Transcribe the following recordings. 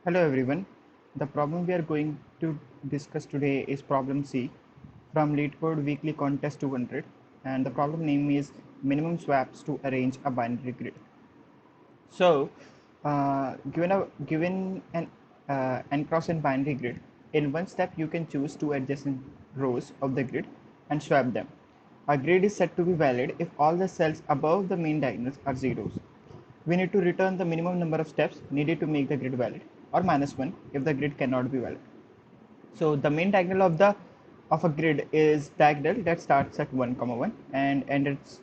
Hello everyone. The problem we are going to discuss today is problem C from LeetCode Weekly Contest 200, and the problem name is minimum swaps to arrange a binary grid. So, given an n cross n binary grid, in one step you can choose two adjacent rows of the grid and swap them. A grid is said to be valid if all the cells above the main diagonals are zeros. We need to return the minimum number of steps needed to make the grid valid, or -1 if the grid cannot be valid. So the main diagonal of a grid is diagonal that starts at 1 comma 1 and ends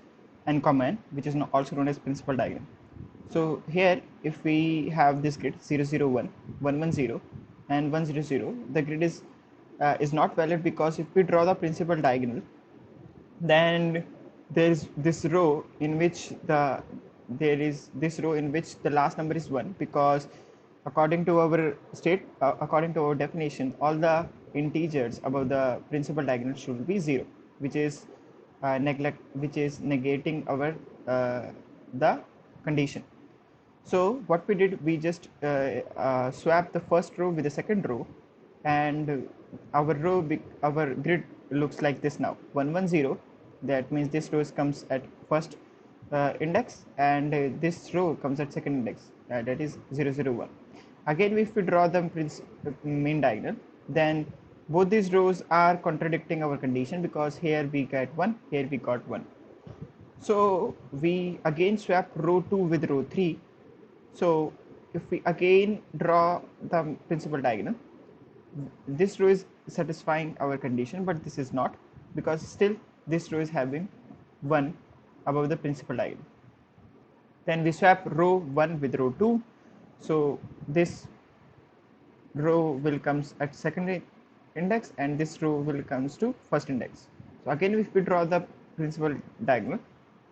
n comma n, which is also known as principal diagonal. So here, if we have this grid 0 0 1 1 1 0 and 1 0 0, the grid is not valid because if we draw the principal diagonal, then there's this row in which the last number is 1, because according to our definition, all the integers above the principal diagonal should be 0, which is negating our the condition. So what we did, we just swapped the first row with the second row, and our grid looks like this now: 110. That means this row comes at first index, and this row comes at second index. That is 001. Again, if we draw the main diagonal, then both these rows are contradicting our condition, because here we get 1, here we got 1. So we again swap row 2 with row 3. So if we again draw the principal diagonal, this row is satisfying our condition, but this is not, because still this row is having 1 above the principal diagonal. Then we swap row 1 with row 2. So this row will comes at second index, and this row will comes to first index. So again, if we draw the principal diagonal,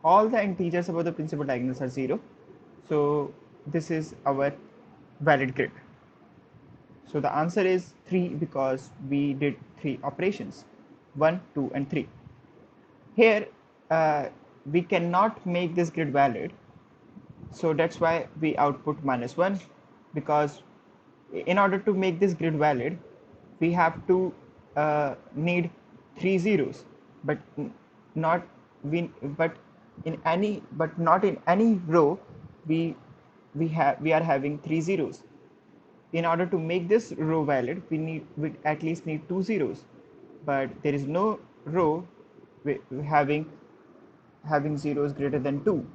all the integers above the principal diagonals are 0. So this is our valid grid. So the answer is 3, because we did 3 operations: 1, 2 and 3. Here we cannot make this grid valid, so that's why we output -1, because in order to make this grid valid, we have to need 3 zeros, but not we but in any but not in any row we are having 3 zeros. In order to make this row valid, we at least need 2 zeros, but there is no row having zeros greater than 2.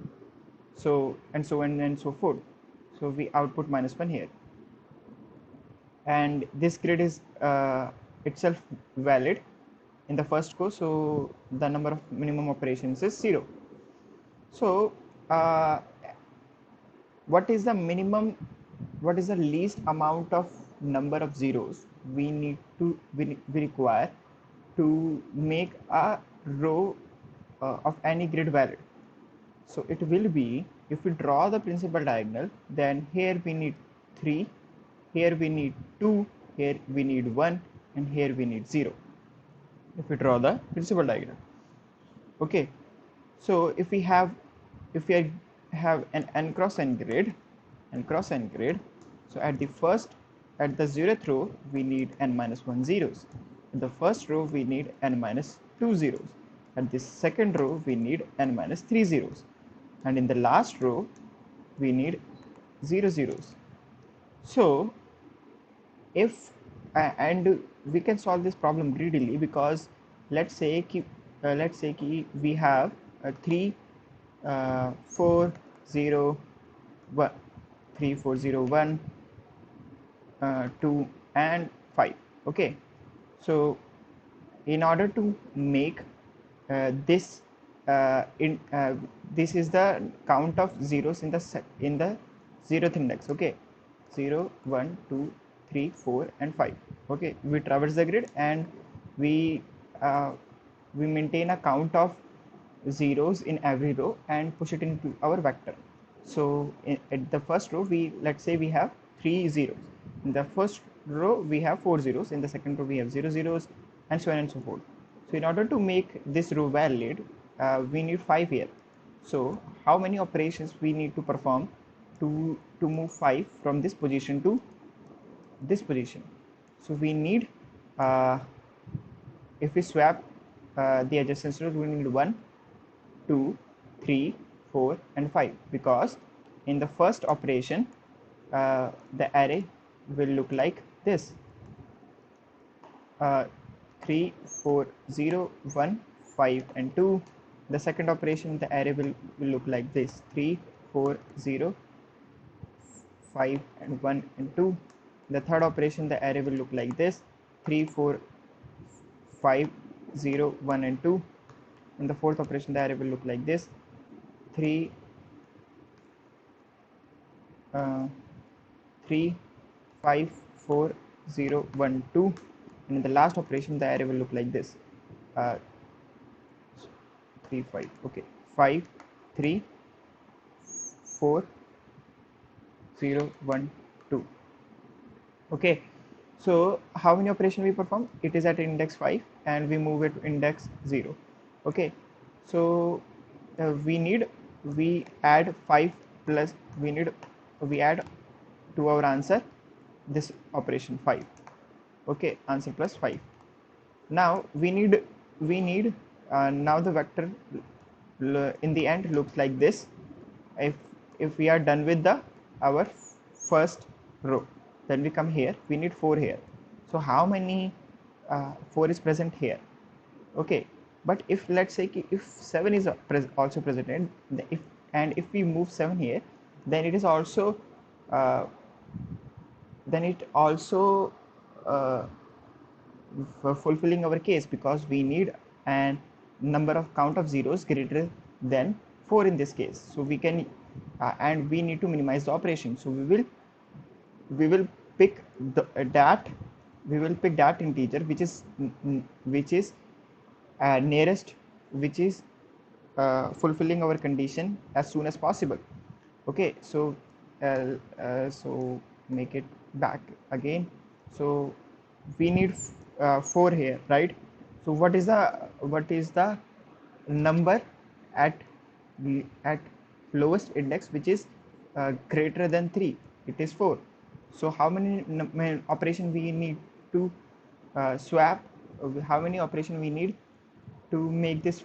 So and so on and so forth. So we output -1 here, and this grid is itself valid in the first go. So the number of minimum operations is 0. So what is the minimum, what is the least amount of number of zeros we require to make a row of any grid valid? So it will be, if we draw the principal diagonal, then here we need 3, here we need 2, here we need 1, and here we need 0, if we draw the principal diagonal. Okay, so if we have an n cross n grid, so at the 0th row we need n minus 1 zeros. In the first row we need n minus 2 zeros. At the second row we need n minus 3 zeros, and in the last row we need 0 zeros. So if and we can solve this problem greedily, because let's say we have 3 4 0 1 3 4 0 1 2 and 5. Okay, so in order to make this this is the count of zeros in the 0th index. Okay, 0 1 2 3 4 and 5. Okay, we traverse the grid, and we maintain a count of zeros in every row and push it into our vector. So at the first row, let's say we have 3 zeros. In the first row we have 4 zeros, in the second row we have 0 zeros, and so on and so forth. So in order to make this row valid, we need 5 here. So how many operations we need to perform to move 5 from this position to this position. So we need, if we swap the adjacent rows, we need 1, 2, 3, 4 and 5, because in the first operation the array will look like this, 3, 4, 0, 1, 5 and 2. The second operation the array will look like this, 3, 4, 0, 5 and 1 and 2. The third operation the array will look like this, 3, 4, 5, 0, 1 and 2. In the fourth operation the array will look like this, 3, 3, 5, 4, 0, 1, 2. And in the last operation the array will look like this, 3, 5, okay, 5, 3, 4, 0, 1, 2. Okay, so how many operation we perform? It is at index 5 and we move it to index 0. Okay, so we add 5 plus, we add to our answer this operation 5. Okay, answer plus 5. Now we need now the vector in the end looks like this. If we are done with the our first row, then we come here, we need 4 here. So how many 4 is present here? Okay, but if let's say if 7 is also present, if we move 7 here, then it is also uh, fulfilling our case, because we need a number of count of zeros greater than 4 in this case. So we can and we need to minimize the operation, so we will pick that integer which is nearest, which is fulfilling our condition as soon as possible. Okay, so so make it back again. So we need 4 here, right? So what is the number at lowest index which is greater than 3? It is 4. So how many operation we need to swap, how many operation we need to make this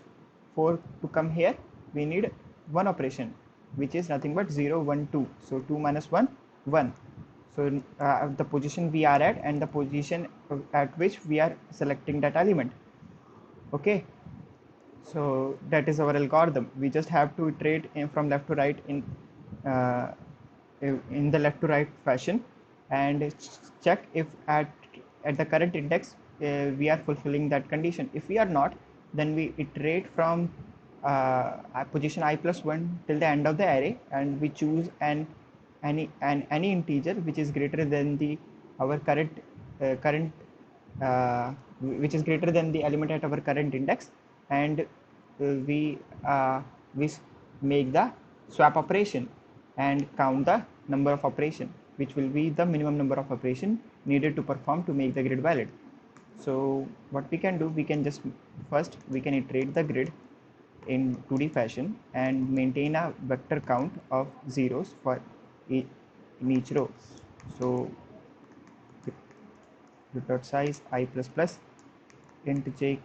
4 to come here? We need one operation, which is nothing but 0, 1, 2. So 2 minus 1, 1. So the position we are at and the position at which we are selecting that element. Okay, so that is our algorithm. We just have to iterate from left to right uh, in the left to right fashion, and check if at the current index we are fulfilling that condition. If we are not, then we iterate from position I plus 1 till the end of the array, and we choose any integer which is greater than the our current which is greater than the element at our current index, and we make the swap operation and count the number of operation, which will be the minimum number of operation needed to perform to make the grid valid. So what we can do, we can just first we can iterate the grid in 2D fashion and maintain a vector count of zeros for in each row. So dot size I plus plus int j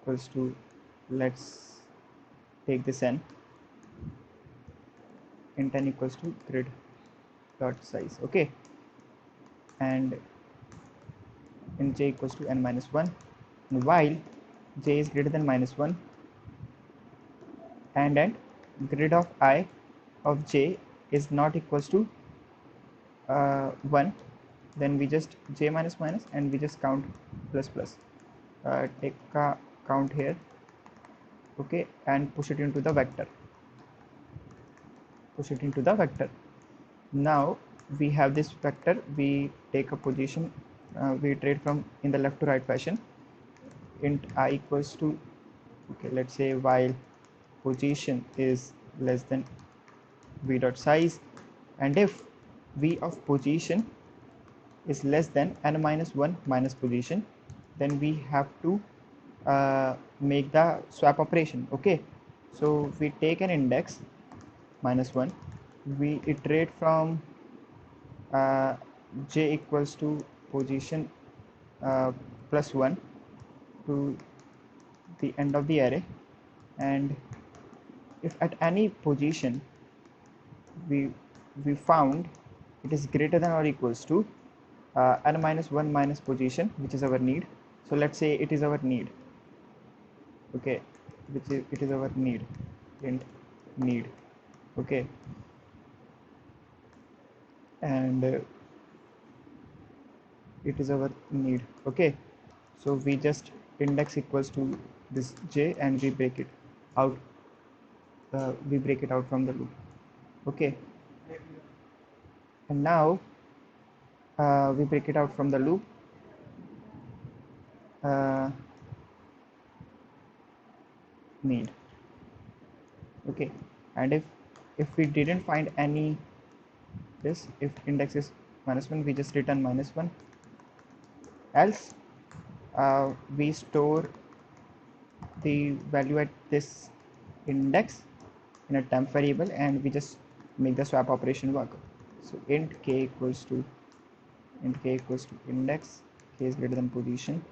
equals to, let's take this n, int n equals to grid dot size. Okay, and int j equals to n minus 1, and while j is greater than minus 1 and grid of I of j is not equals to 1, then we just j minus minus and we just count plus plus, take a count here. Okay, and push it into the vector, now we have this vector, we take a position, we iterate from in the left to right fashion. Int I equals to, okay, let's say while position is less than v dot size, and if v of position is less than n minus 1 minus position, then we have to make the swap operation. Okay, so we take an index minus 1, we iterate from j equals to position plus 1 to the end of the array, and if at any position we we found it is greater than or equals to n minus 1 minus position, which is our need. So let's say it is our need, okay, which is it is our need, int need, okay, and it is our need, okay. So we just index equals to this j and we break it out, from the loop, okay. And now we break it out from the loop, uh, need, okay. And if we didn't find any this, if index is -1, we just return -1, else we store the value at this index in a temp variable and we just make the swap operation work. So int k equals to index, k is greater than position,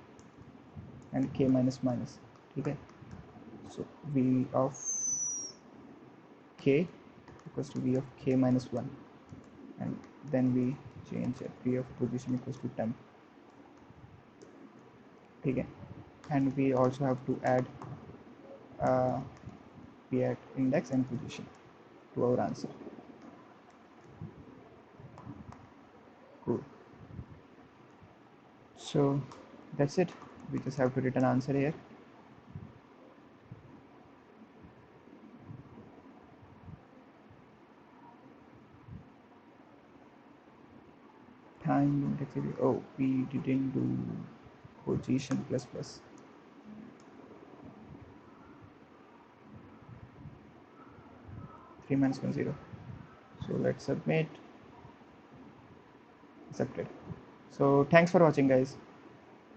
and k minus minus, okay. So v of k equals to v of k minus 1, and then we change v of position equals to temp, okay. And we also have to add uh, we add index and position to our answer. Cool. So that's it. We just have to return answer here. Time index. Oh, we didn't do position plus plus. 3 minus 1 0. So let's submit. Accepted. So thanks for watching, guys.